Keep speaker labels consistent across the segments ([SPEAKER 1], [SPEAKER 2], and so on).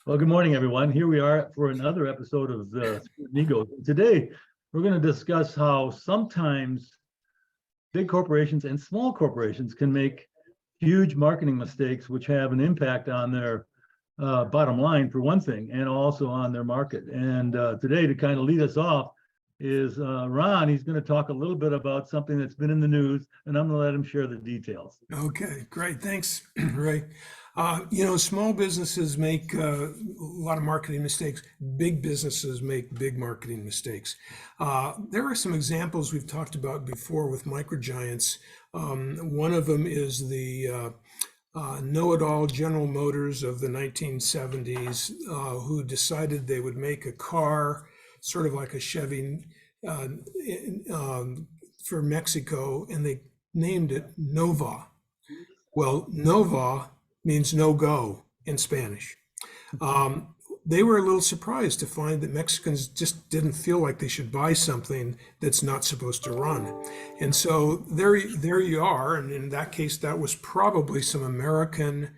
[SPEAKER 1] Well, good morning, everyone. Here we are for another episode of the Amigos. Today, we're going to discuss how sometimes big corporations and small corporations can make huge marketing mistakes, which have an impact on their bottom line, for one thing, and also on their market. And today, to kind of lead us off, is Ron. He's going to talk a little bit about something that's been in the news, and I'm going to let him share the details.
[SPEAKER 2] Okay, great. Thanks, Ray. Small businesses make a lot of marketing mistakes. Big businesses make big marketing mistakes. There are some examples we've talked about before with microgiants. One of them is the know-it-all General Motors of the 1970s, who decided they would make a car sort of like a Chevy for Mexico, and they named it Nova. Well, Nova means no go in Spanish. They were a little surprised to find that Mexicans just didn't feel like they should buy something that's not supposed to run. And so there you are. And in that case, that was probably some American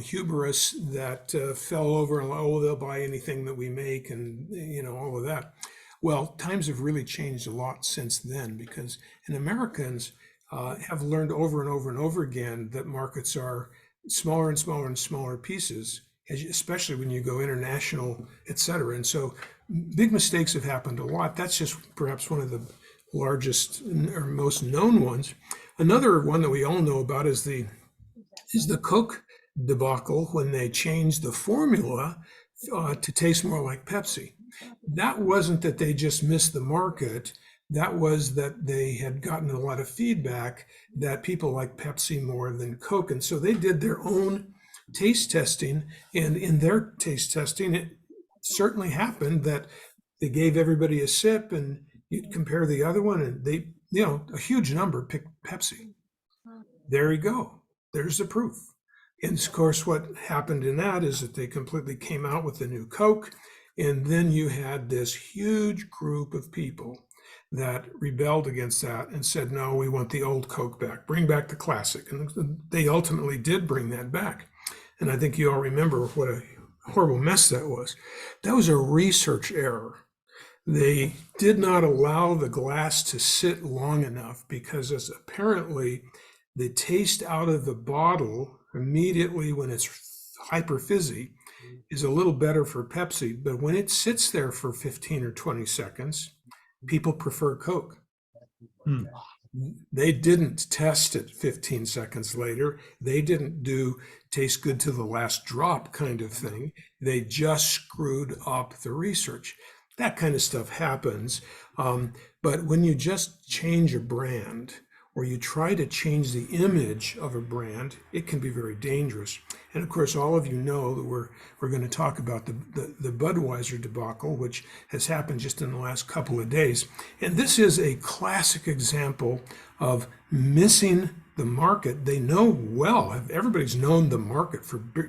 [SPEAKER 2] hubris that fell over and, oh, they'll buy anything that we make and, all of that. Well, times have really changed a lot since then, because Americans have learned over and over and over again that markets are smaller and smaller and smaller pieces, especially when you go international, et cetera. And so big mistakes have happened a lot. That's just perhaps one of the largest or most known ones. Another one that we all know about is the Coke debacle, when they changed the formula to taste more like Pepsi. That wasn't that they just missed the market. That was that they had gotten a lot of feedback that people like Pepsi more than Coke. And so they did their own taste testing. And in their taste testing, it certainly happened that they gave everybody a sip, and you'd compare the other one, and they, a huge number picked Pepsi. There you go. There's the proof. And of course, what happened in that is that they completely came out with the new Coke. And then you had this huge group of people that rebelled against that and said, no, we want the old Coke back, bring back the classic. And they ultimately did bring that back. And I think you all remember what a horrible mess that was. That was a research error. They did not allow the glass to sit long enough, because as apparently the taste out of the bottle immediately when it's hyper fizzy is a little better for Pepsi, but when it sits there for 15 or 20 seconds, people prefer Coke. They didn't test it 15 seconds later. They didn't do taste good to the last drop kind of thing. They just screwed up the research. That kind of stuff happens. But when you just change a brand, or you try to change the image of a brand, it can be very dangerous. And of course, all of you know that we're going to talk about the Budweiser debacle, which has happened just in the last couple of days. And this is a classic example of missing the market. They know well, everybody's known the market for beer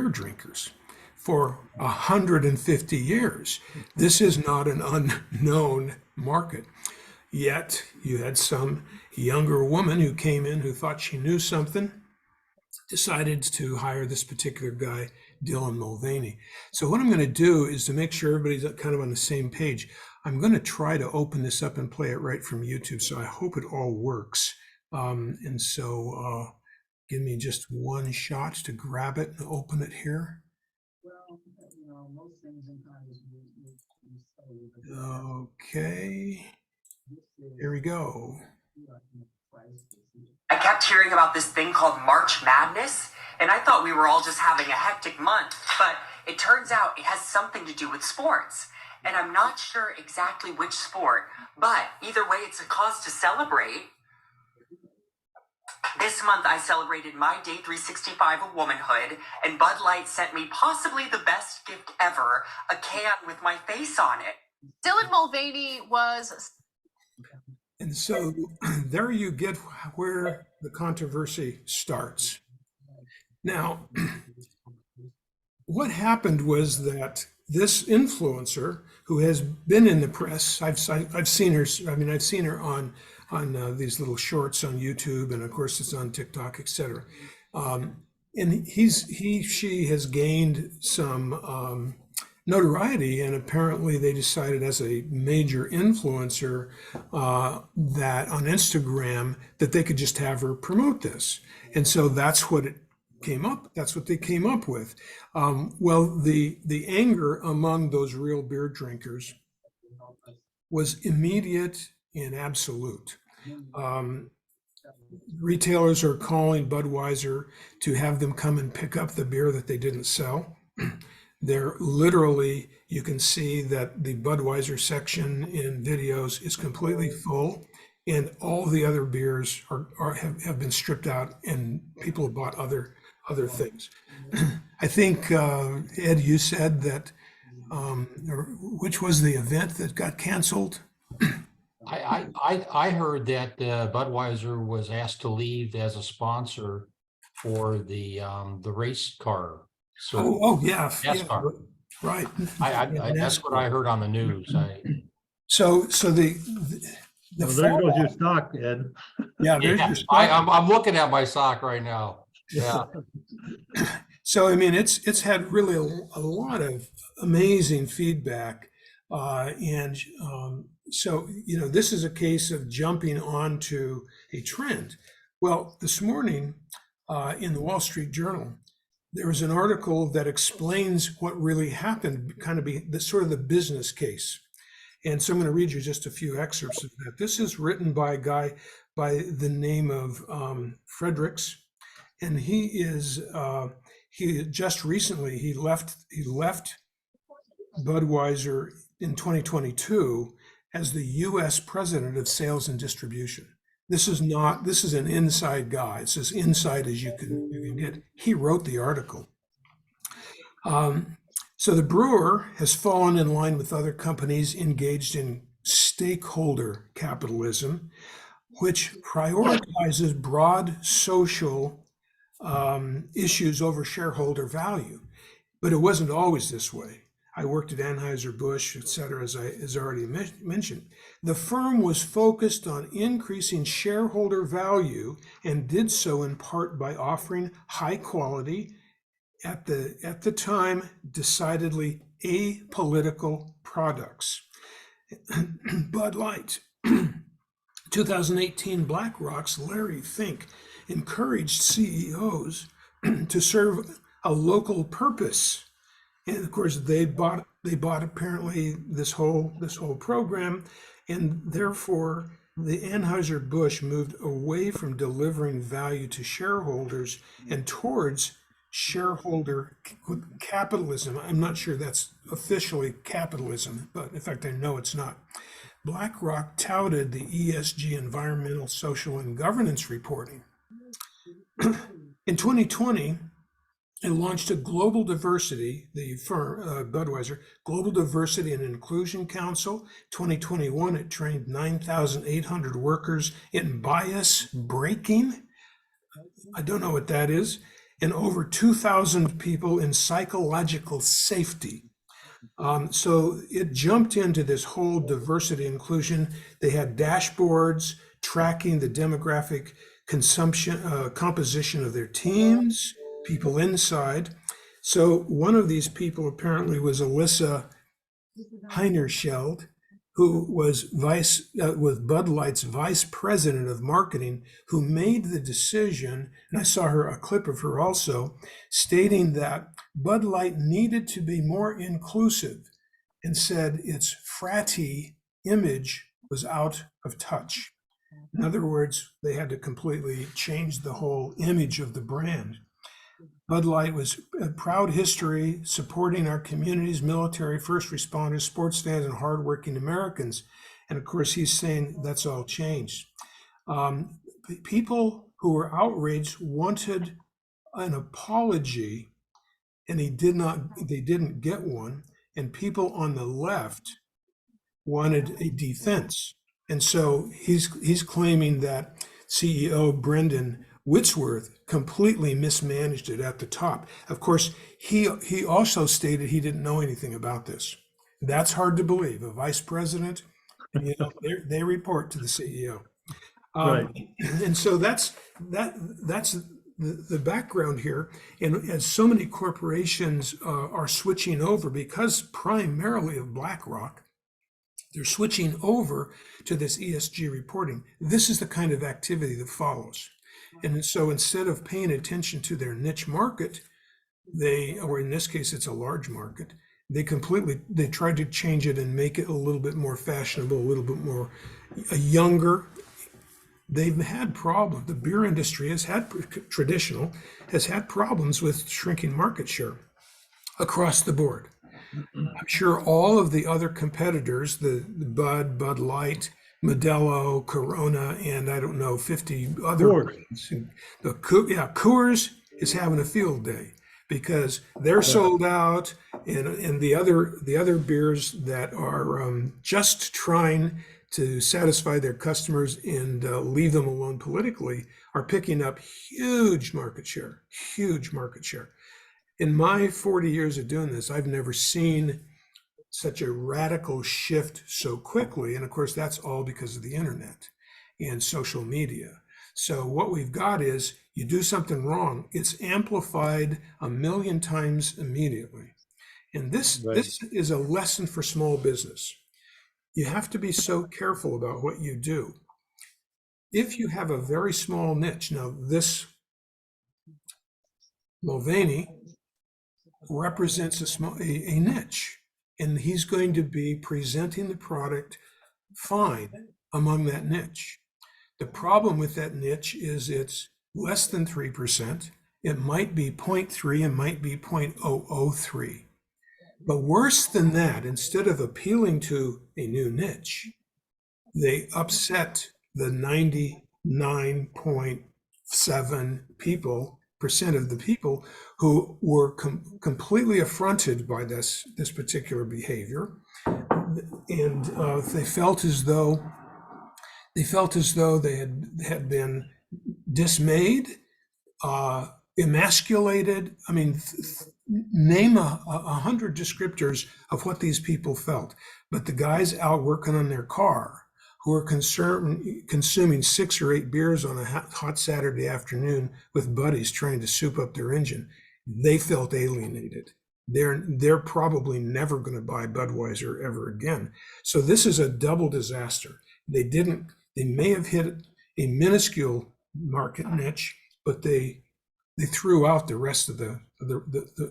[SPEAKER 2] drinkers for 150 years. This is not an unknown market. Yet you had some younger woman who came in who thought she knew something, decided to hire this particular guy, Dylan Mulvaney. So what I'm going to do is, to make sure everybody's kind of on the same page, I'm going to try to open this up and play it right from YouTube. So I hope it all works. And so give me just one shot to grab it and open it here. Well, most things in okay. Here we go.
[SPEAKER 3] I kept hearing about this thing called March Madness, and I thought we were all just having a hectic month, but it turns out it has something to do with sports. And I'm not sure exactly which sport, but either way, it's a cause to celebrate. This month, I celebrated my day 365 of womanhood, and Bud Light sent me possibly the best gift ever, a can with my face on it.
[SPEAKER 4] Dylan Mulvaney was...
[SPEAKER 2] And so there you get where the controversy starts. Now, what happened was that this influencer, who has been in the press, I've seen her. I mean, I've seen her on these little shorts on YouTube, and of course it's on TikTok, etc. and she has gained some notoriety, and apparently they decided as a major influencer that on Instagram that they could just have her promote this, and so that's what it came up. That's what they came up with. Well, the anger among those real beer drinkers was immediate and absolute. Retailers are calling Budweiser to have them come and pick up the beer that they didn't sell. They're literally, you can see that the Budweiser section in videos is completely full, and all the other beers have been stripped out, and people have bought other things. I think Ed, you said that, which was the event that got canceled?
[SPEAKER 5] I heard that Budweiser was asked to leave as a sponsor for the race car. So
[SPEAKER 2] Yeah,
[SPEAKER 5] NASCAR.
[SPEAKER 2] right.
[SPEAKER 5] That's what I heard on the news.
[SPEAKER 2] So the
[SPEAKER 1] Well, there goes your stock, Ed.
[SPEAKER 2] yeah, there's
[SPEAKER 5] Yeah,
[SPEAKER 2] your spot.
[SPEAKER 5] I'm looking at my sock right now. Yeah.
[SPEAKER 2] So I mean, it's had really a lot of amazing feedback, and so this is a case of jumping onto a trend. Well, this morning in the Wall Street Journal, there was an article that explains what really happened, kind of the business case. And so I'm going to read you just a few excerpts of that. This is written by a guy by the name of Fredericks, and he just recently he left Budweiser in 2022 as the U.S. president of sales and distribution. This is an inside guy. It's as inside as you can get. He wrote the article. So the brewer has fallen in line with other companies engaged in stakeholder capitalism, which prioritizes broad social issues over shareholder value. But it wasn't always this way. I worked at Anheuser-Busch, et cetera, as I already mentioned. The firm was focused on increasing shareholder value and did so in part by offering high quality, at the time, decidedly apolitical products. Bud Light. 2018, BlackRock's Larry Fink encouraged CEOs to serve a local purpose. And of course, they bought apparently this whole program, and therefore the Anheuser-Busch moved away from delivering value to shareholders and towards shareholder capitalism. I'm not sure that's officially capitalism, but in fact, I know it's not. BlackRock touted the ESG, environmental, social, and governance reporting. In 2020, it launched a global diversity, the firm, Budweiser, Global Diversity and Inclusion Council. 2021, it trained 9,800 workers in bias breaking. I don't know what that is. And over 2,000 people in psychological safety. So it jumped into this whole diversity inclusion. They had dashboards tracking the demographic composition of their teams, people inside. So one of these people apparently was Alyssa Heinerscheld, who was with Bud Light's vice president of marketing, who made the decision, and I saw a clip of her also, stating that Bud Light needed to be more inclusive and said its fratty image was out of touch. In other words, they had to completely change the whole image of the brand. Bud Light was a proud history supporting our communities, military, first responders, sports fans, and hardworking Americans. And of course, he's saying that's all changed. People who were outraged wanted an apology, and they didn't get one. And people on the left wanted a defense. And so he's claiming that CEO Brendan Whitworth completely mismanaged it at the top. Of course, he also stated he didn't know anything about this. That's hard to believe. A vice president, they report to the CEO.
[SPEAKER 1] Right.
[SPEAKER 2] And so that's the the background here, and as so many corporations are switching over, because primarily of BlackRock, they're switching over to this ESG reporting. This is the kind of activity that follows. And so instead of paying attention to their niche market, or in this case, it's a large market, they tried to change it and make it a little bit more fashionable, a little bit more younger. They've had problems. The beer industry has had problems with shrinking market share across the board. I'm sure all of the other competitors, the Bud Light, Modelo, Corona, and I don't know, 50 other brands. Coors is having a field day because they're sold out, and the other beers that are just trying to satisfy their customers and leave them alone politically are picking up huge market share. In my 40 years of doing this, I've never seen such a radical shift so quickly. And of course, that's all because of the internet and social media. So what we've got is you do something wrong, it's amplified 1 million times immediately. And this is a lesson for small business. You have to be so careful about what you do. If you have a very small niche, now this Mulvaney represents a niche, and he's going to be presenting the product fine among that niche. The problem with that niche is it's less than 3%. It might be 0.3, it might be 0.003. But worse than that, instead of appealing to a new niche, they upset the 99.7% of the people who were completely affronted by this particular behavior, and they felt as though they had been dismayed, emasculated. I mean, name 100 descriptors of what these people felt. But the guys out working on their car, who are consuming 6 or 8 beers on a hot Saturday afternoon with buddies trying to soup up their engine, they felt alienated. They're probably never going to buy Budweiser ever again. So this is a double disaster. They may have hit a minuscule market niche, but they threw out the rest of the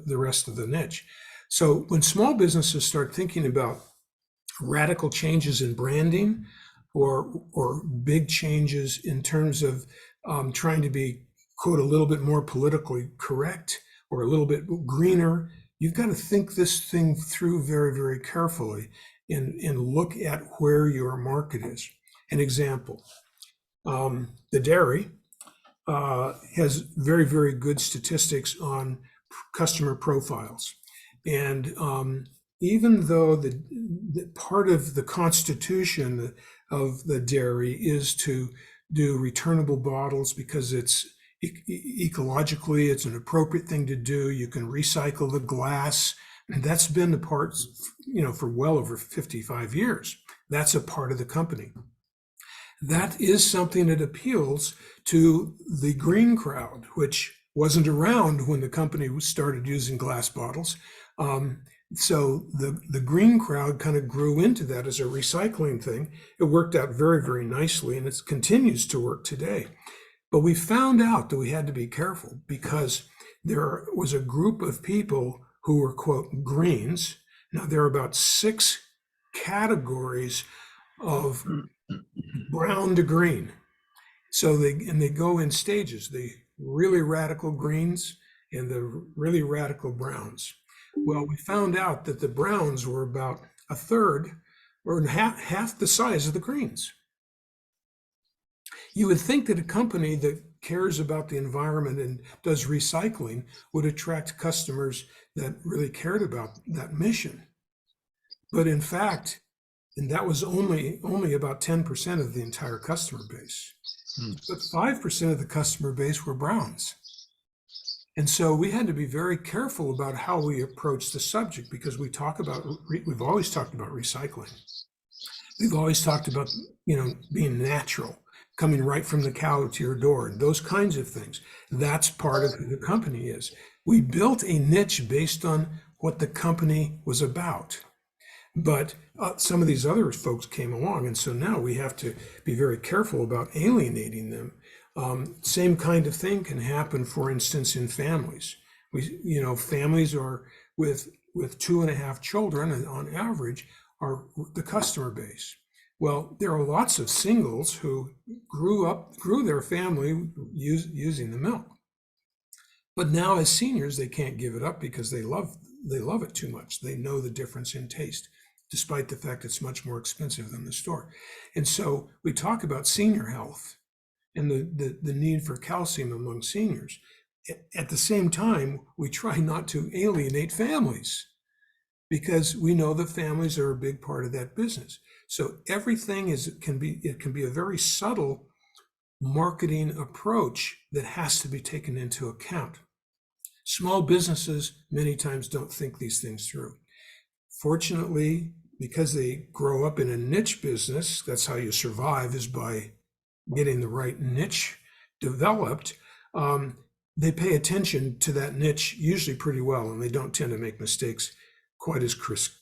[SPEAKER 2] rest of the niche. So when small businesses start thinking about radical changes in branding, or big changes in terms of trying to be, quote, a little bit more politically correct or a little bit greener, you've got to think this thing through very, very carefully and look at where your market is. An example, the dairy has very, very good statistics on customer profiles. And even though the part of the constitution of the dairy is to do returnable bottles because it's ecologically, it's an appropriate thing to do. You can recycle the glass. And that's been the part, for well over 55 years. That's a part of the company. That is something that appeals to the green crowd, which wasn't around when the company started using glass bottles. So the green crowd kind of grew into that as a recycling thing. It worked out very, very nicely, and it continues to work today. But we found out that we had to be careful because there was a group of people who were, quote, greens. Now, there are about 6 categories of brown to green. So they go in stages, the really radical greens and the really radical browns. Well, we found out that the browns were about a third or half the size of the greens. You would think that a company that cares about the environment and does recycling would attract customers that really cared about that mission. But in fact, and that was only about 10% of the entire customer base. But 5% of the customer base were browns. And so we had to be very careful about how we approach the subject because we've always talked about recycling. We've always talked about, being natural, coming right from the cow to your door, and those kinds of things. That's part of who the company is. We built a niche based on what the company was about. But some of these other folks came along, and so now we have to be very careful about alienating them. Same kind of thing can happen, for instance, in families. Families are with 2.5 children, and on average, are the customer base. Well, there are lots of singles who grew their family using the milk. But now as seniors, they can't give it up because they love it too much. They know the difference in taste, despite the fact it's much more expensive than the store. And so we talk about senior health and the need for calcium among seniors. At the same time, we try not to alienate families because we know that families are a big part of that business. So everything can be a very subtle marketing approach that has to be taken into account. Small businesses many times don't think these things through. Fortunately, because they grow up in a niche business, that's how you survive, is by getting the right niche developed. They pay attention to that niche usually pretty well, and they don't tend to make mistakes quite as crazy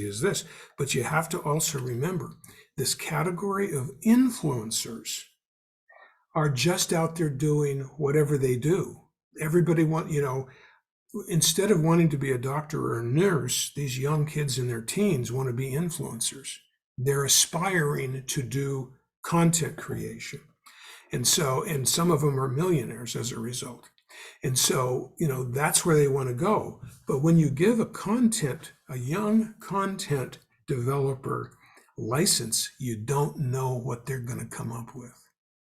[SPEAKER 2] as this. But you have to also remember this category of influencers are just out there doing whatever they do. Everybody instead of wanting to be a doctor or a nurse, these young kids in their teens want to be influencers. They're aspiring to do content creation. And some of them are millionaires as a result. And so, that's where they want to go. But when you give a young content developer license, you don't know what they're going to come up with.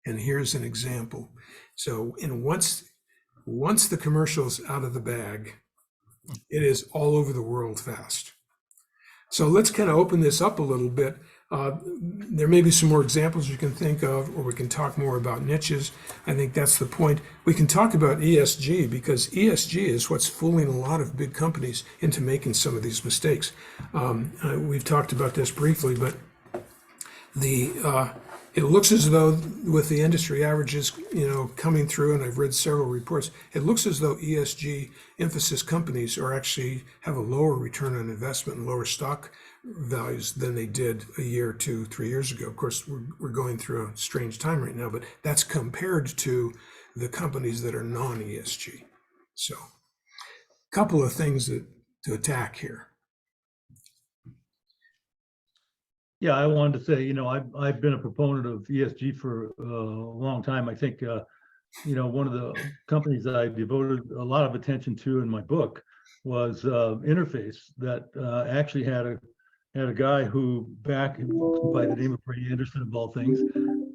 [SPEAKER 2] And here's an example. So, once the commercial's out of the bag, it is all over the world fast. So let's kind of open this up a little bit. There may be some more examples you can think of, or we can talk more about niches. I think that's the point. We can talk about ESG because ESG is what's fooling a lot of big companies into making some of these mistakes. We've talked about this briefly, but it looks as though with the industry averages, coming through, and I've read several reports, it looks as though ESG emphasis companies have a lower return on investment and lower stock values than they did a year, 2, 3 years ago. Of course, we're going through a strange time right now, but that's compared to the companies that are non-ESG. So a couple of things to attack here.
[SPEAKER 1] Yeah, I wanted to say, I've been a proponent of ESG for a long time. I think, one of the companies that I devoted a lot of attention to in my book was Interface, that actually had a guy who by the name of Ray Anderson of all things,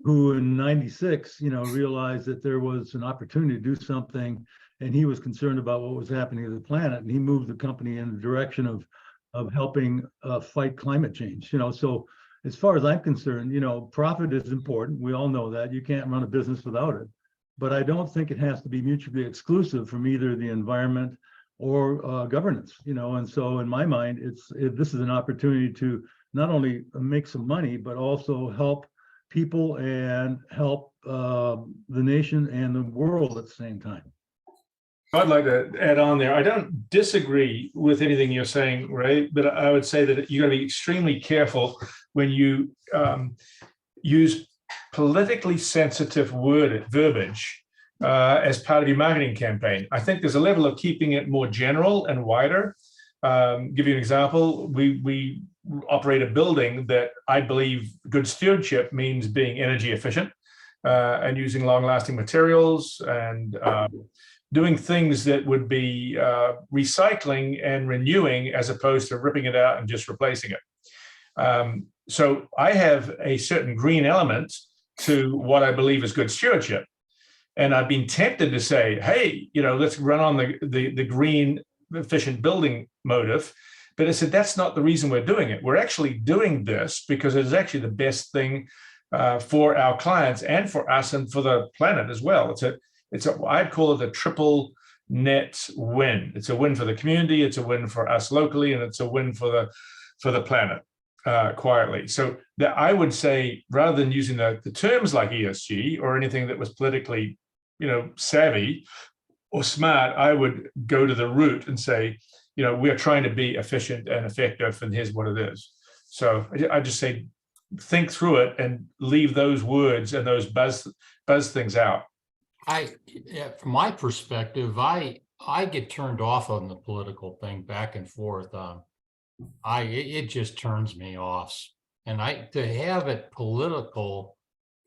[SPEAKER 1] who in '96, realized that there was an opportunity to do something, and he was concerned about what was happening to the planet, and he moved the company in the direction of helping fight climate change. So as far as I'm concerned, profit is important. We all know that. You can't run a business without it. But I don't think it has to be mutually exclusive from either the environment or governance. And so in my mind, this is an opportunity to not only make some money, but also help people and help the nation and the world at the same time.
[SPEAKER 6] I'd like to add on there. I don't disagree with anything you're saying, Ray, but I would say that you're going to be extremely careful when you use politically sensitive verbiage as part of your marketing campaign. I think there's a level of keeping it more general and wider. Give you an example. We operate a building that I believe good stewardship means being energy efficient and using long-lasting materials and doing things that would be recycling and renewing as opposed to ripping it out and just replacing it. So I have a certain green element to what I believe is good stewardship. And I've been tempted to say, hey, let's run on the green efficient building motive. But I said, that's not the reason we're doing it. We're actually doing this because it is actually the best thing for our clients and for us and for the planet as well. I'd call it a triple net win. It's a win for the community, it's a win for us locally, and it's a win for the planet. quietly. So that I would say, rather than using the terms like ESG or anything that was politically, savvy or smart, I would go to the root and say, we're trying to be efficient and effective, and here's what it is. So I just say, think through it and leave those words and those buzz things out.
[SPEAKER 5] From my perspective, I get turned off on the political thing back and forth. It just turns me off, and to have it political,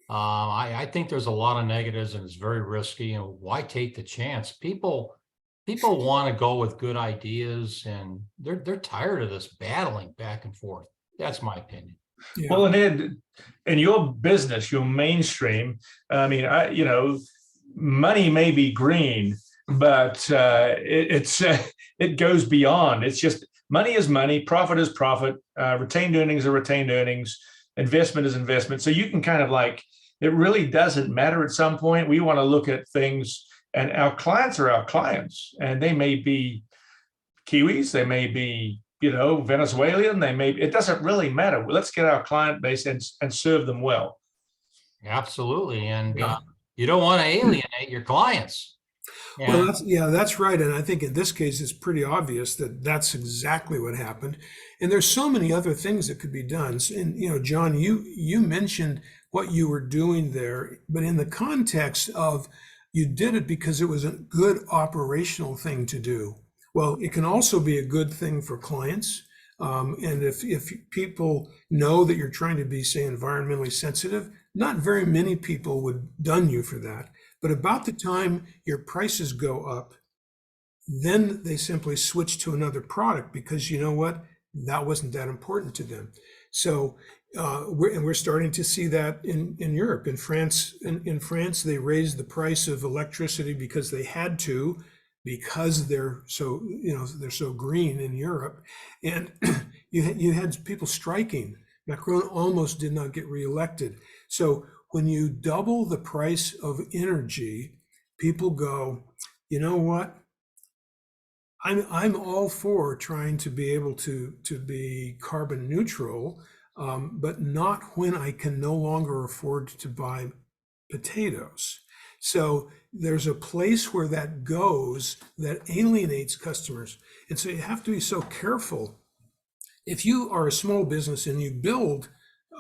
[SPEAKER 5] I think there's a lot of negatives, and it's very risky. And why take the chance? People want to go with good ideas, and they're tired of this battling back and forth. That's my opinion.
[SPEAKER 2] Yeah.
[SPEAKER 6] Well, and Ed, in your business, your mainstream, I mean, money may be green, but it goes beyond. It's just money is money, profit is profit, retained earnings are retained earnings, investment is investment. So you can kind of it really doesn't matter at some point. We want to look at things, and our clients are our clients, and they may be Kiwis, they may be Venezuelan, it doesn't really matter. Let's get our client base and serve them well.
[SPEAKER 5] Absolutely. And you don't want to alienate your clients.
[SPEAKER 2] Well, that's right. And I think in this case, it's pretty obvious that that's exactly what happened. And there's so many other things that could be done. And, John, you mentioned what you were doing there, but in the context of you did it because it was a good operational thing to do. Well, it can also be a good thing for clients. And if people know that you're trying to be, say, environmentally sensitive, not very many people would dun you for that. But about the time your prices go up, then they simply switch to another product because you know what? That wasn't that important to them. So we're starting to see that in Europe. In France, they raised the price of electricity because they had to, because they're so green in Europe. And you had people striking. Macron almost did not get reelected. So when you double the price of energy, people go, you know what? I'm all for trying to be able to be carbon neutral, but not when I can no longer afford to buy potatoes. So there's a place where that goes that alienates customers. And so you have to be so careful. If you are a small business and you build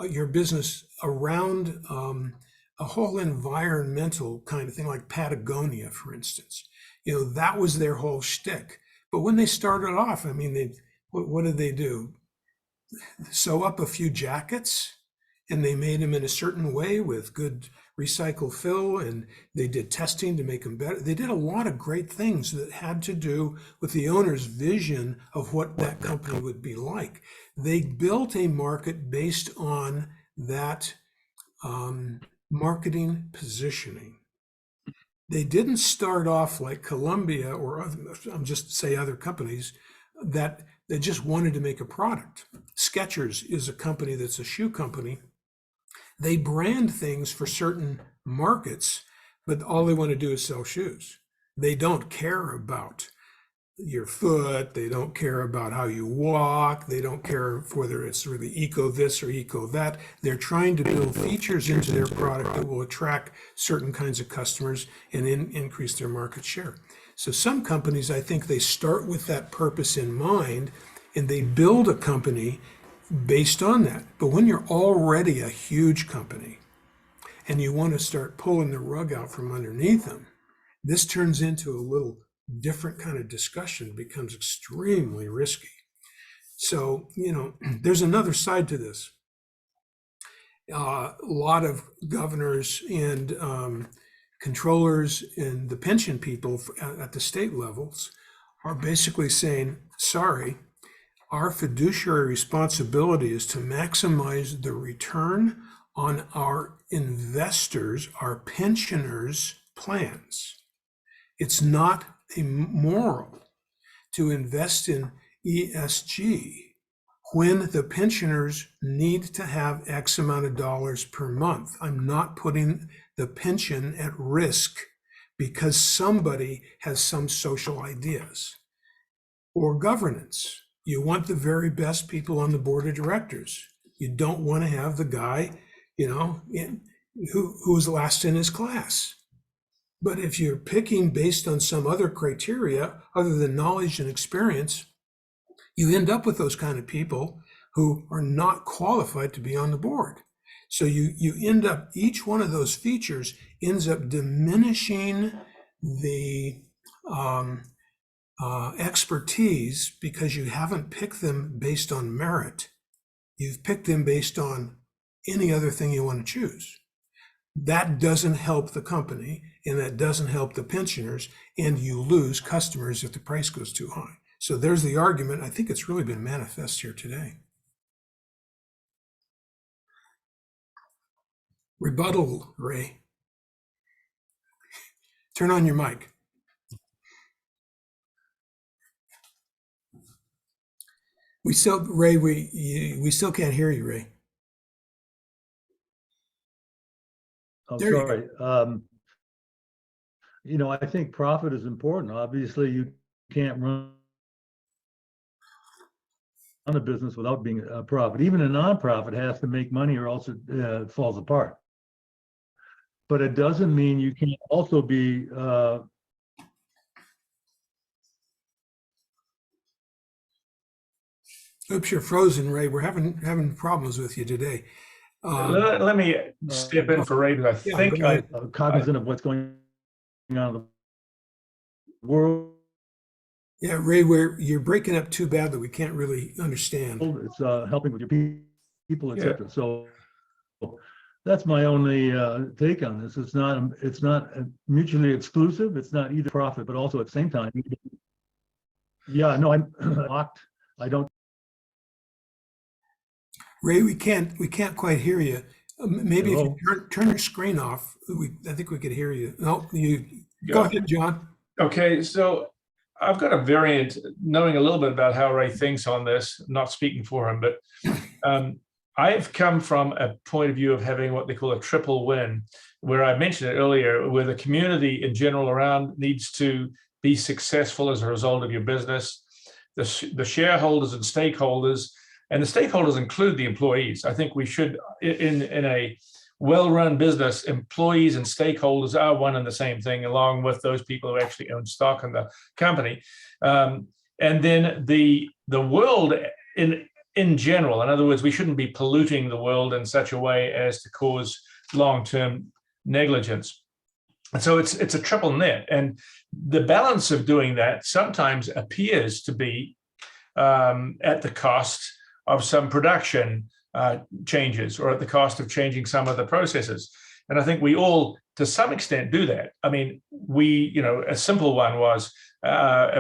[SPEAKER 2] your business around a whole environmental kind of thing, like Patagonia, for instance, that was their whole shtick. But when they started off, I mean, what did they do? Sew up a few jackets, and they made them in a certain way with good recycled fill, and they did testing to make them better. They did a lot of great things that had to do with the owner's vision of what that company would be like. They built a market based on that marketing positioning. They didn't start off like Columbia or other companies that they just wanted to make a product. Skechers is a company that's a shoe company. They brand things for certain markets, but all they want to do is sell shoes. They don't care about your foot. They don't care about how you walk. They don't care whether it's really eco this or eco that. They're trying to build features into their product that will attract certain kinds of customers and increase their market share. So some companies, I think they start with that purpose in mind, and they build a company based on that. But when you're already a huge company and you want to start pulling the rug out from underneath them, this turns into a little different kind of discussion, becomes extremely risky. So, there's another side to this. A lot of governors and controllers and the pension people at the state levels are basically saying, sorry, our fiduciary responsibility is to maximize the return on our investors, our pensioners' plans. It's not immoral to invest in ESG when the pensioners need to have X amount of dollars per month. I'm not putting the pension at risk because somebody has some social ideas or governance. You want the very best people on the board of directors. You don't want to have the guy, who's last in his class. But if you're picking based on some other criteria other than knowledge and experience, you end up with those kind of people who are not qualified to be on the board. So you end up, each one of those features ends up diminishing the expertise because you haven't picked them based on merit. You've picked them based on any other thing you want to choose. That doesn't help the company, and that doesn't help the pensioners, and you lose customers if the price goes too high. So there's the argument. I think it's really been manifest here today. Rebuttal, Ray. Turn on your mic. We still, Ray, we still can't hear you, Ray.
[SPEAKER 1] I'm
[SPEAKER 2] There you
[SPEAKER 1] sorry. I think profit is important. Obviously, you can't run a business without being a profit. Even a nonprofit has to make money or else it falls apart. But it doesn't mean you can't also be
[SPEAKER 2] Oops, you're frozen, Ray. We're having problems with you today.
[SPEAKER 6] Let me step in for Ray, because I think
[SPEAKER 1] cognizant of what's going on in the world.
[SPEAKER 2] Yeah, Ray, you're breaking up too bad that we can't really understand.
[SPEAKER 1] It's helping with your people, etc. So that's my only take on this. It's not mutually exclusive. It's not either profit, but also at the same time. Yeah, no, I'm locked. I don't.
[SPEAKER 2] Ray, we can't quite hear you. Maybe
[SPEAKER 1] Hello?
[SPEAKER 2] if you turn your screen off, I think we could hear you. No, you go ahead, John.
[SPEAKER 6] Okay, so I've got a variant, knowing a little bit about how Ray thinks on this, not speaking for him, but I've come from a point of view of having what they call a triple win, where I mentioned it earlier, where the community in general around needs to be successful as a result of your business, the shareholders and stakeholders. And the stakeholders include the employees. I think we should, in a well-run business, employees and stakeholders are one and the same thing, along with those people who actually own stock in the company. And then the world in general, in other words, we shouldn't be polluting the world in such a way as to cause long-term negligence. And so it's a triple net. And the balance of doing that sometimes appears to be at the cost of some production changes, or at the cost of changing some of the processes. And I think we all, to some extent, do that. I mean, a simple one was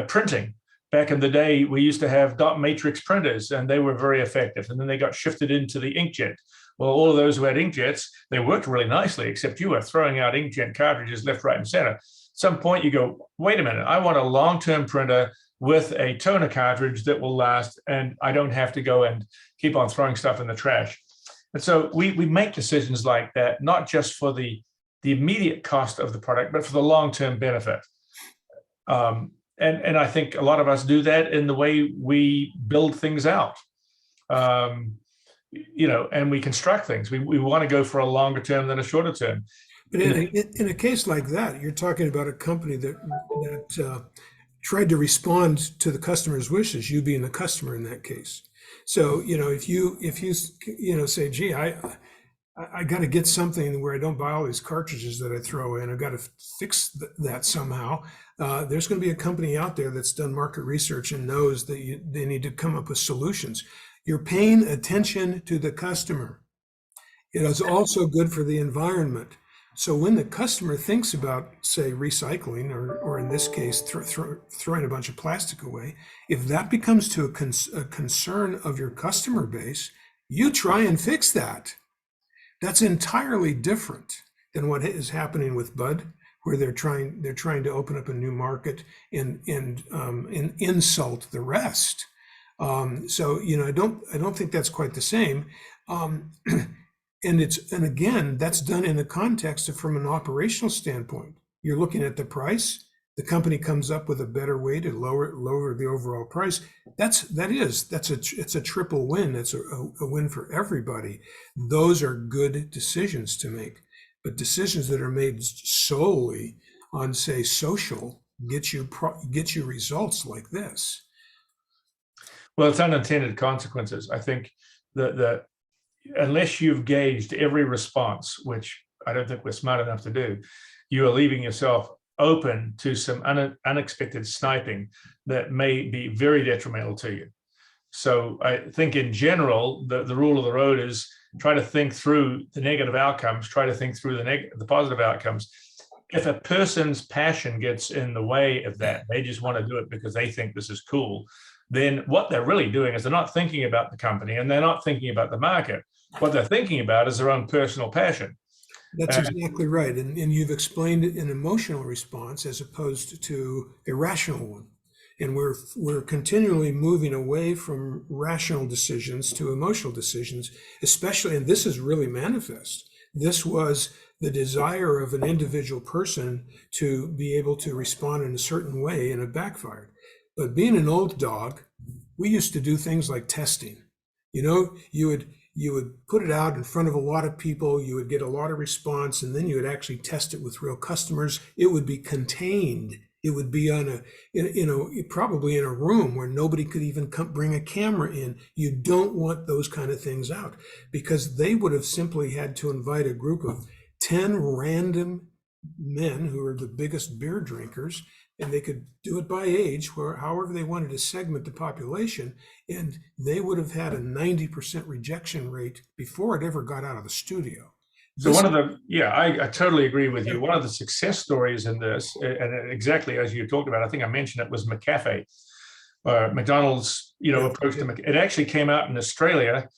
[SPEAKER 6] printing. Back in the day, we used to have dot matrix printers, and they were very effective. And then they got shifted into the inkjet. Well, all of those who had inkjets, they worked really nicely, except you were throwing out inkjet cartridges left, right, and center. At some point, you go, wait a minute, I want a long-term printer with a toner cartridge that will last, and I don't have to go and keep on throwing stuff in the trash. And so we make decisions like that, not just for the immediate cost of the product, but for the long-term benefit. And I think a lot of us do that in the way we build things out, and we construct things. We want to go for a longer term than a shorter term.
[SPEAKER 2] But in a case like that, you're talking about a company that tried to respond to the customer's wishes, you being the customer in that case. So, if you say, gee, I got to get something where I don't buy all these cartridges that I throw in, I've got to fix that somehow. There's going to be a company out there that's done market research and knows that they need to come up with solutions. You're paying attention to the customer. It is also good for the environment. So when the customer thinks about, say, recycling, or in this case, throwing a bunch of plastic away, if that becomes to a concern of your customer base, you try and fix that. That's entirely different than what is happening with Bud, where they're trying to open up a new market and insult the rest. So I don't think that's quite the same. And again, that's done in the context of, from an operational standpoint. You're looking at the price, the company comes up with a better way to lower the overall price. It's a triple win. It's a win for everybody. Those are good decisions to make. But decisions that are made solely on, say, social get you results like this.
[SPEAKER 6] Well, it's unintended consequences. I think that unless you've gauged every response, which I don't think we're smart enough to do, you are leaving yourself open to some unexpected sniping that may be very detrimental to you. So I think in general, the rule of the road is try to think through the negative outcomes, try to think through the positive outcomes. If a person's passion gets in the way of that, they just want to do it because they think this is cool, then what they're really doing is they're not thinking about the company and they're not thinking about the market. What they're thinking about is their own personal passion.
[SPEAKER 2] That's exactly right. And you've explained an emotional response as opposed to a rational one. And we're continually moving away from rational decisions to emotional decisions, especially, and this is really manifest. This was the desire of an individual person to be able to respond in a certain way, and it backfired. But being an old dog, we used to do things like testing. You know, you would put it out in front of a lot of people, you would get a lot of response, and then you would actually test it with real customers. It would be contained. It would be probably in a room where nobody could even bring a camera in. You don't want those kind of things out, because they would have simply had to invite a group of 10 random men who are the biggest beer drinkers, and they could do it by age, however they wanted to segment the population, and they would have had a 90% rejection rate before it ever got out of the studio.
[SPEAKER 6] So I totally agree with you. One of the success stories in this, and exactly as you talked about, I think I mentioned it, was McCafe. McDonald's, approach to it actually came out in Australia,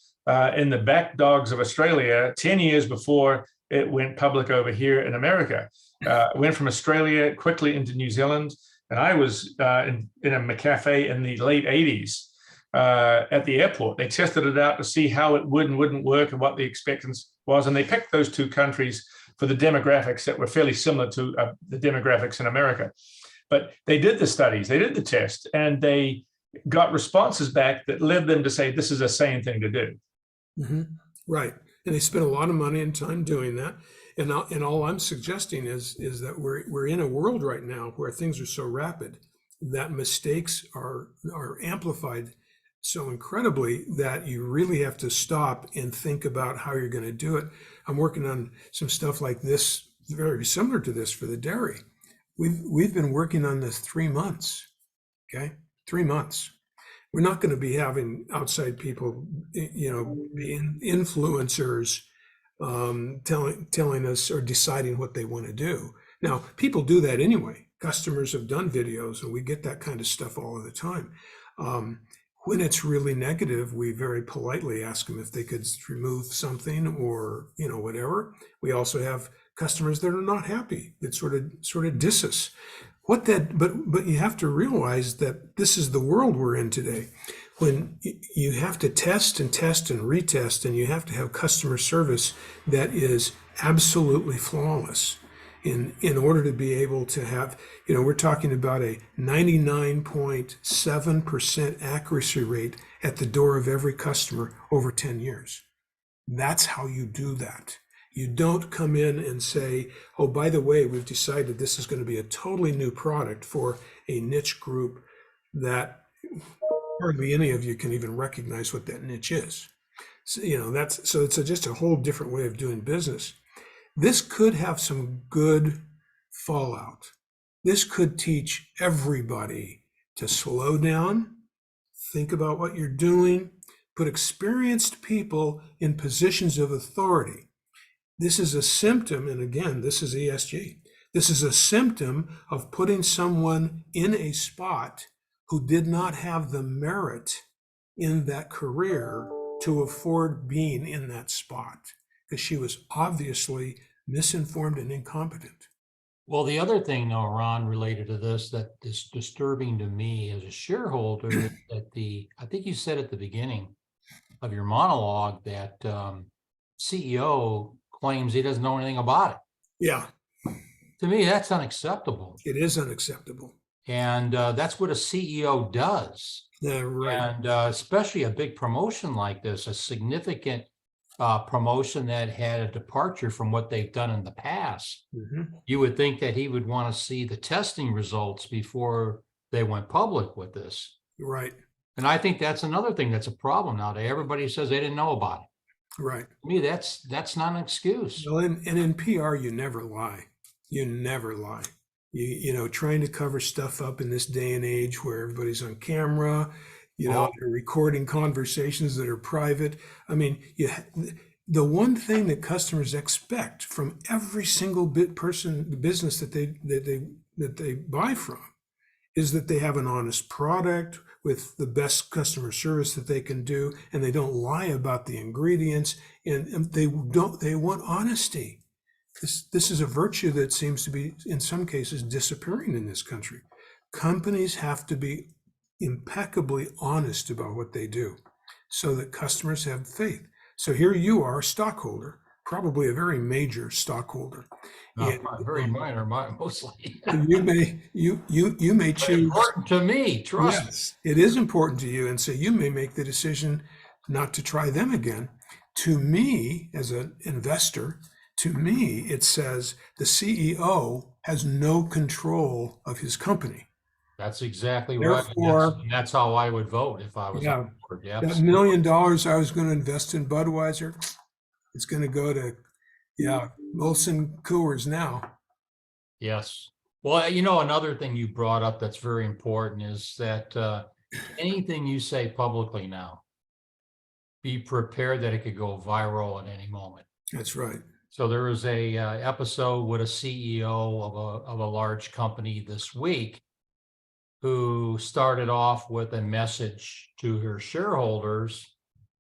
[SPEAKER 6] in the back dogs of Australia, 10 years before it went public over here in America. It went from Australia quickly into New Zealand, and I was in a McCafe in the late 80s at the airport. They tested it out to see how it would and wouldn't work and what the expectancy was, and they picked those two countries for the demographics that were fairly similar to the demographics in America. But they did the studies, they did the test, and they got responses back that led them to say this is a sane thing to do.
[SPEAKER 2] Mm-hmm. Right. And they spent a lot of money and time doing that. And all I'm suggesting is that we're in a world right now where things are so rapid that mistakes are amplified so incredibly that you really have to stop and think about how you're going to do it. I'm working on some stuff like this, very similar to this, for the dairy. We've been working on this 3 months. Okay, 3 months. We're not going to be having outside people, being influencers, telling us or deciding what they want to do. Now, people do that anyway. Customers have done videos, and we get that kind of stuff all of the time. When it's really negative, we very politely ask them if they could remove something or, whatever. We also have customers that are not happy, that sort of diss us. But you have to realize that this is the world we're in today, when you have to test and retest, and you have to have customer service that is absolutely flawless in order to be able to have, we're talking about a 99.7% accuracy rate at the door of every customer over 10 years. That's how you do that. You don't come in and say, oh, by the way, we've decided this is going to be a totally new product for a niche group that hardly any of you can even recognize what that niche is. So, it's just a whole different way of doing business. This could have some good fallout. This could teach everybody to slow down, think about what you're doing, put experienced people in positions of authority. This is a symptom, and again, this is ESG. This is a symptom of putting someone in a spot who did not have the merit in that career to afford being in that spot, because she was obviously misinformed and incompetent.
[SPEAKER 5] Well, the other thing, though, Ron, related to this that is disturbing to me as a shareholder, is that I think you said at the beginning of your monologue that CEO claims he doesn't know anything about it.
[SPEAKER 2] Yeah.
[SPEAKER 5] To me, that's unacceptable.
[SPEAKER 2] It is unacceptable.
[SPEAKER 5] And that's what a CEO does.
[SPEAKER 2] Yeah, right.
[SPEAKER 5] And especially a big promotion like this, a significant promotion that had a departure from what they've done in the past.
[SPEAKER 2] Mhm.
[SPEAKER 5] You would think that he would want to see the testing results before they went public with this.
[SPEAKER 2] Right,
[SPEAKER 5] And I think that's another thing that's a problem nowadays. Everybody says they didn't know about it.
[SPEAKER 2] right.
[SPEAKER 5] To me, that's not an excuse.
[SPEAKER 2] Well, and in PR, you never lie. You never lie. You know, trying to cover stuff up in this day and age where everybody's on camera, you know, they're recording conversations that are private. I mean, the one thing that customers expect from every single business that they buy from is that they have an honest product with the best customer service that they can do, and they don't lie about the ingredients, and they want honesty. This is a virtue that seems to be, in some cases, disappearing in this country. Companies have to be impeccably honest about what they do so that customers have faith. So here you are, a stockholder, probably a very major stockholder.
[SPEAKER 5] Not very minor, mostly.
[SPEAKER 2] You may
[SPEAKER 5] But
[SPEAKER 2] choose.
[SPEAKER 5] important to me, trust me.
[SPEAKER 2] Yes, it is important to you, and so you may make the decision not to try them again. To me, as an investor, to me, it says the CEO has no control of his company.
[SPEAKER 5] That's exactly right.
[SPEAKER 2] Therefore-
[SPEAKER 5] And that's how I would vote if I was
[SPEAKER 2] Yeah.
[SPEAKER 5] on board. Yeah,
[SPEAKER 2] That $1 million I was going to invest in Budweiser, it's going to go to, Molson Coors now.
[SPEAKER 5] yes. Well, you know, another thing you brought up that's very important is that anything you say publicly now, be prepared that it could go viral at any moment.
[SPEAKER 2] That's right.
[SPEAKER 5] So there was a episode with a CEO of a large company this week who started off with a message to her shareholders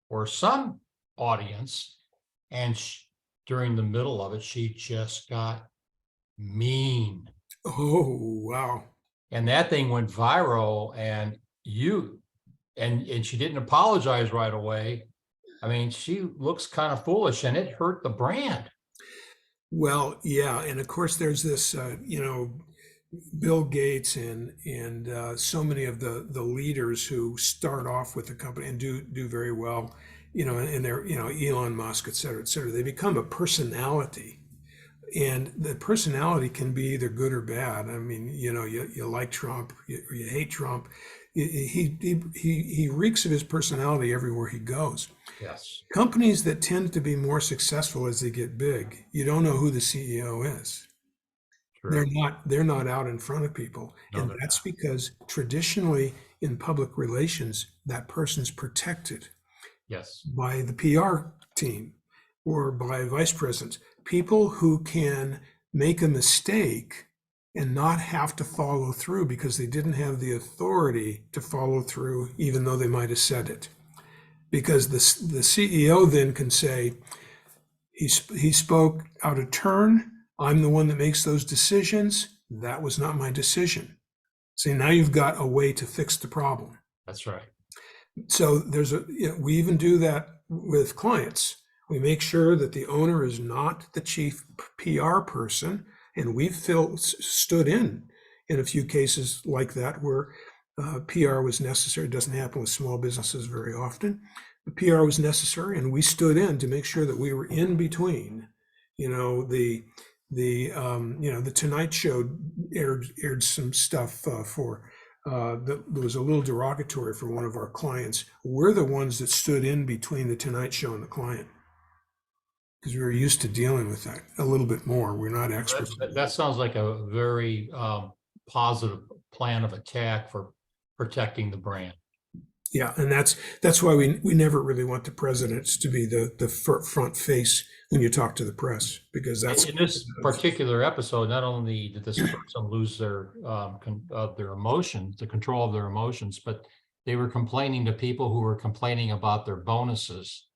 [SPEAKER 5] or some audience, and during the middle of it, she just got mean.
[SPEAKER 2] Oh, wow.
[SPEAKER 5] And that thing went viral, and she didn't apologize right away. I mean, she looks kind of foolish, and it hurt the brand.
[SPEAKER 2] Well, yeah, and of course there's this, Bill Gates and so many of the leaders who start off with the company and do very well, and they're, Elon Musk, et cetera, they become a personality. And the personality can be either good or bad. I mean, you like Trump or you hate Trump. He reeks of his personality everywhere he goes.
[SPEAKER 5] Yes.
[SPEAKER 2] Companies that tend to be more successful as they get big, you don't know who the CEO is.
[SPEAKER 5] True.
[SPEAKER 2] They're not out in front of people.
[SPEAKER 5] No,
[SPEAKER 2] And
[SPEAKER 5] they're
[SPEAKER 2] that's
[SPEAKER 5] not.
[SPEAKER 2] because traditionally in public relations, that person's protected
[SPEAKER 5] Yes.
[SPEAKER 2] by the PR team or by vice presidents, people who can make a mistake and not have to follow through because they didn't have the authority to follow through, even though they might have said it. Because the CEO then can say, he spoke out of turn. I'm the one that makes those decisions. That was not my decision. See, now you've got a way to fix the problem.
[SPEAKER 5] That's right.
[SPEAKER 2] So we even do that with clients. We make sure that the owner is not the chief PR person, and we've stood in a few cases like that where PR was necessary. It doesn't happen with small businesses very often. The PR was necessary, and we stood in to make sure that we were in between. The Tonight Show aired some stuff that was a little derogatory for one of our clients. We're the ones that stood in between the Tonight Show and the client because we were used to dealing with that a little bit more. We're not experts.
[SPEAKER 5] That sounds like a very positive plan of attack for protecting the brand.
[SPEAKER 2] Yeah, and that's why we never really want the presidents to be the front face when you talk to the press, because that's
[SPEAKER 5] in this particular episode. Not only did this person lose their emotions, the control of their emotions, but they were complaining to people who were complaining about their bonuses,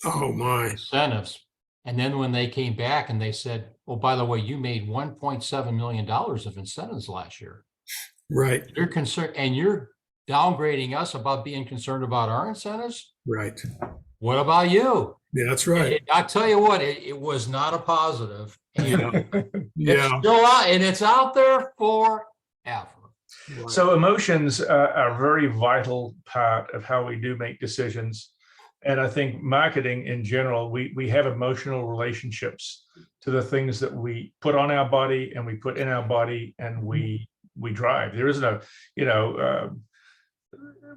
[SPEAKER 2] oh my,
[SPEAKER 5] incentives. And then when they came back and they said, "Oh, by the way, you made $1.7 million of incentives last year."
[SPEAKER 2] Right.
[SPEAKER 5] You're concerned, and you're downgrading us about being concerned about our incentives.
[SPEAKER 2] Right.
[SPEAKER 5] What about you?
[SPEAKER 2] Yeah, that's right.
[SPEAKER 5] I tell you what, it was not a positive. And
[SPEAKER 2] Yeah.
[SPEAKER 5] it's still out, and it's out there forever.
[SPEAKER 6] So emotions are a very vital part of how we do make decisions. And I think marketing in general, we have emotional relationships to the things that we put on our body and we put in our body and we drive. There is no,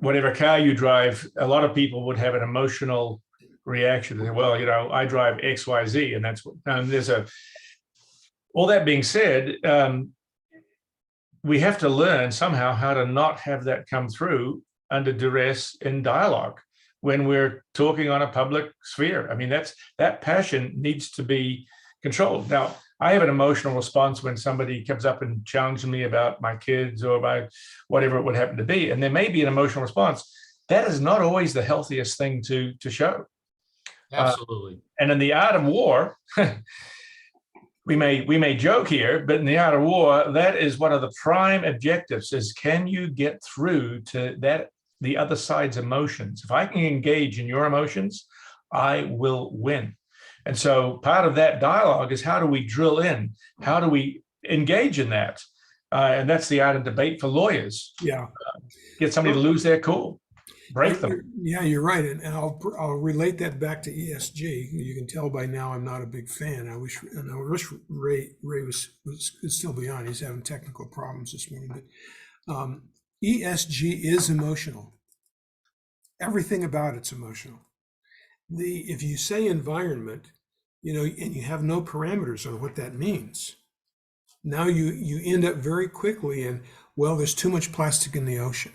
[SPEAKER 6] whatever car you drive, a lot of people would have an emotional reaction. Well, I drive XYZ, and that's what all that being said, we have to learn somehow how to not have that come through under duress in dialogue when we're talking on a public sphere. I mean, that passion needs to be controlled. Now, I have an emotional response when somebody comes up and challenges me about my kids or about whatever it would happen to be, and there may be an emotional response. That is not always the healthiest thing to show.
[SPEAKER 5] Absolutely.
[SPEAKER 6] And in the art of war, we may joke here, but in the art of war, that is one of the prime objectives: is can you get through to the other side's emotions? If I can engage in your emotions, I will win. And so part of that dialogue is, how do we drill in? How do we engage in that? And that's the art of debate for lawyers.
[SPEAKER 2] Yeah.
[SPEAKER 6] Get somebody to lose their cool, break them.
[SPEAKER 2] Yeah, you're right. And I'll relate that back to ESG. You can tell by now I'm not a big fan. I wish Ray was still be on. He's having technical problems this morning. But ESG is emotional. Everything about it's emotional. If you say environment, and you have no parameters on what that means, now you end up very quickly in, well, there's too much plastic in the ocean.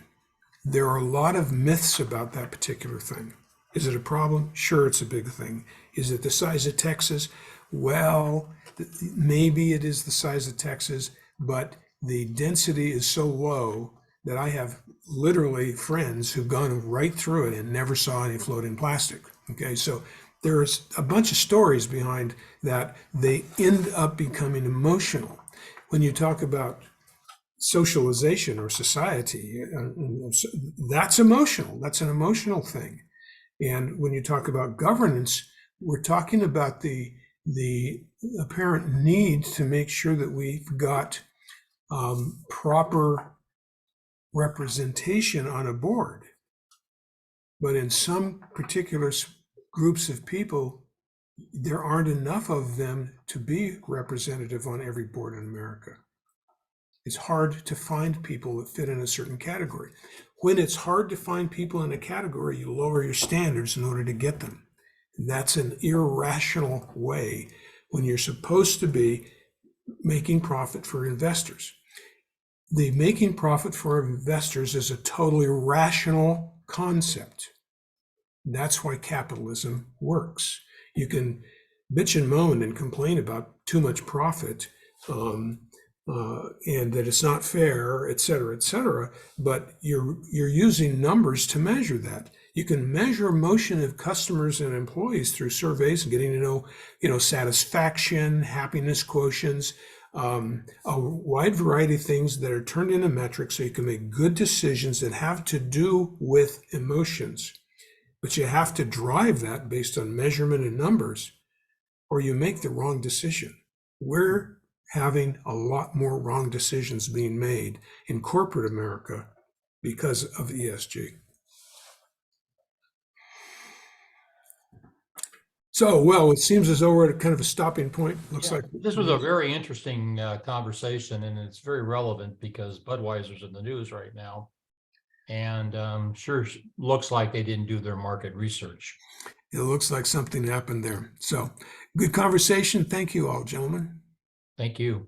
[SPEAKER 2] There are a lot of myths about that particular thing. Is it a problem? Sure, it's a big thing. Is it the size of Texas? Well, maybe it is the size of Texas, but the density is so low that I have literally friends who've gone right through it and never saw any floating plastic. Okay, so there's a bunch of stories behind that. They end up becoming emotional. When you talk about socialization or society, that's emotional. That's an emotional thing. And when you talk about governance, we're talking about the apparent need to make sure that we've got proper representation on a board. But in some particular groups of people, there aren't enough of them to be representative on every board in America. It's hard to find people that fit in a certain category. When it's hard to find people in a category, you lower your standards in order to get them. That's an irrational way when you're supposed to be making profit for investors. The making profit for investors is a totally rational concept. That's why capitalism works. You can bitch and moan and complain about too much profit, and that it's not fair, et cetera, but you're using numbers to measure that. You can measure motion of customers and employees through surveys and getting to know, satisfaction, happiness quotients, a wide variety of things that are turned into metrics so you can make good decisions that have to do with emotions. But you have to drive that based on measurement and numbers, or you make the wrong decision. We're having a lot more wrong decisions being made in corporate America because of ESG. So, well, it seems as though we're at kind of a stopping point. Looks like
[SPEAKER 5] this was a very interesting conversation, and it's very relevant because Budweiser's in the news right now. And sure looks like they didn't do their market research.
[SPEAKER 2] It looks like something happened there. So good conversation. Thank you all, gentlemen.
[SPEAKER 5] Thank you.